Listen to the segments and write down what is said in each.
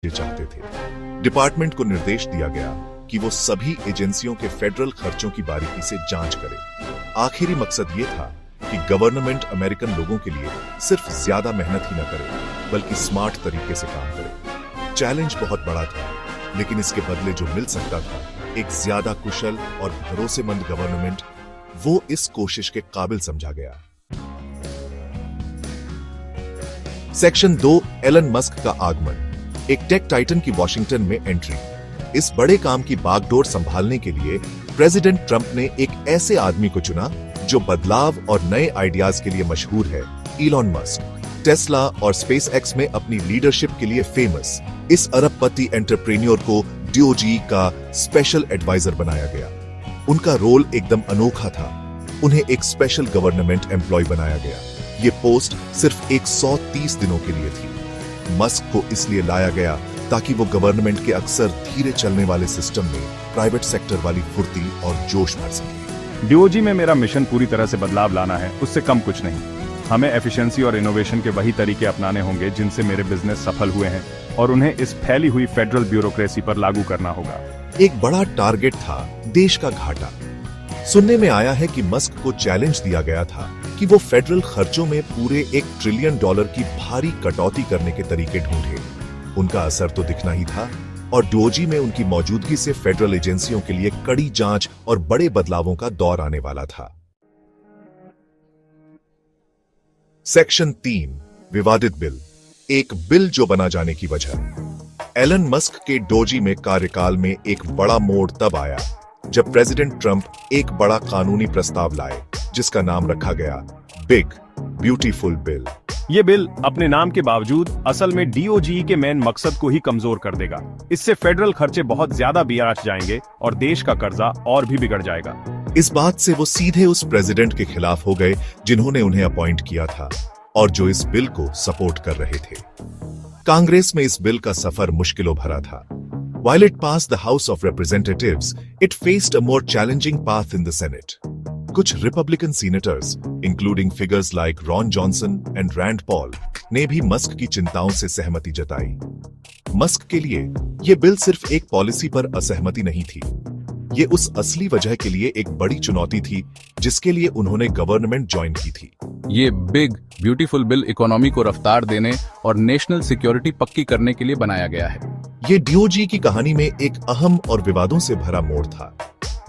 ये चाहते थे। डिपार्टमेंट को निर्देश दिया गया कि वो सभी एजेंसियों के फेडरल खर्चों की बारीकी से जांच करे। आखिरी मकसद ये था कि गवर्नमेंट अमेरिकन लोगों के लिए सिर्फ ज्यादा मेहनत ही न करे बल्कि स्मार्ट तरीके से काम करे। चैलेंज बहुत बड़ा था, लेकिन इसके बदले जो मिल सकता था, एक ज्यादा कुशल और भरोसेमंद गवर्नमेंट, वो इस कोशिश के काबिल समझा गया। सेक्शन 2, एलन मस्क का आगमन। एक टेक टाइटन की वॉशिंगटन में एंट्री। इस बड़े काम की बागडोर संभालने के लिए प्रेसिडेंट ट्रंप ने एक ऐसे आदमी को चुना जो बदलाव और नए आइडियाज के लिए मशहूर है, इलॉन मस्क। टेस्ला और स्पेसएक्स में अपनी लीडरशिप के लिए फेमस इस अरबपति एंटरप्रेन्योर को डीओजी का स्पेशल एडवाइजर बनाया गया। उनका रोल एकदम अनोखा था। उन्हें एक स्पेशल गवर्नमेंट एम्प्लॉय बनाया गया। ये पोस्ट सिर्फ 130 दिनों के लिए थी। मस्क को इसलिए लाया गया ताकि वो गवर्नमेंट के अक्सर धीरे चलने वाले सिस्टम में प्राइवेट सेक्टर वाली फुर्ती और जोश भर सके। डीओजी में मेरा मिशन पूरी तरह से बदलाव लाना है, उससे कम कुछ नहीं। हमें एफिशिएंसी और इनोवेशन के वही तरीके अपनाने होंगे जिनसे मेरे बिजनेस सफल हुए हैं, और उन्हें इस फैली हुई फेडरल ब्यूरोक्रेसी पर लागू करना होगा। एक बड़ा टारगेट था देश का घाटा। सुनने में आया है कि मस्क को चैलेंज दिया गया था कि वो फेडरल खर्चों में पूरे $1 ट्रिलियन की भारी कटौती करने के तरीके ढूंढे। उनका असर तो दिखना ही था, और डीओजी में उनकी मौजूदगी से फेडरल एजेंसियों के लिए कड़ी जांच और बड़े बदलावों का दौर आने वाला था। सेक्शन 3, विवादित बिल। एक बिल जो बना जाने की वजह। एलन मस्क के डीओजी में कार्यकाल में एक बड़ा मोड़ तब आया जब प्रेसिडेंट ट्रंप एक बड़ा कानूनी प्रस्ताव लाए जिसका नाम रखा गया बिग ब्यूटीफुल बिल। ये बिल अपने नाम के बावजूद असल में डीओजी के मेन मकसद को ही कमजोर कर देगा। इससे फेडरल खर्चे बहुत ज्यादा बियाज जाएंगे और देश का कर्जा और भी बिगड़ जाएगा। इस बात से वो सीधे उस प्रेसिडेंट के खिलाफ हो गए जिन्होंने उन्हें अपॉइंट किया था और जो इस बिल को सपोर्ट कर रहे थे। कांग्रेस में इस बिल का सफर मुश्किलों भरा था। While it passed the House of Representatives, it faced a more challenging path in the Senate. कुछ Republican senators, including figures like Ron Johnson and Rand Paul, ने भी मस्क की चिंताओं से सहमति जताई। मस्क के लिए ये बिल सिर्फ एक पॉलिसी पर असहमति नहीं थी, ये उस असली वजह के लिए एक बड़ी चुनौती थी जिसके लिए उन्होंने गवर्नमेंट ज्वाइन की थी। ये बिग ब्यूटीफुल बिल इकोनॉमी को रफ्तार देने और नेशनल सिक्योरिटी पक्की करने के लिए बनाया गया है। ये डीओजी की कहानी में एक अहम और विवादों से भरा मोड़ था,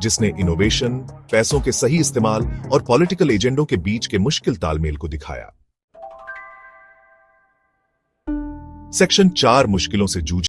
जिसने इनोवेशन, पैसों के सही इस्तेमाल और पॉलिटिकल एजेंडों के बीच के मुश्किल तालमेल को दिखाया। सेक्शन 4, मुश्किलों से जूझ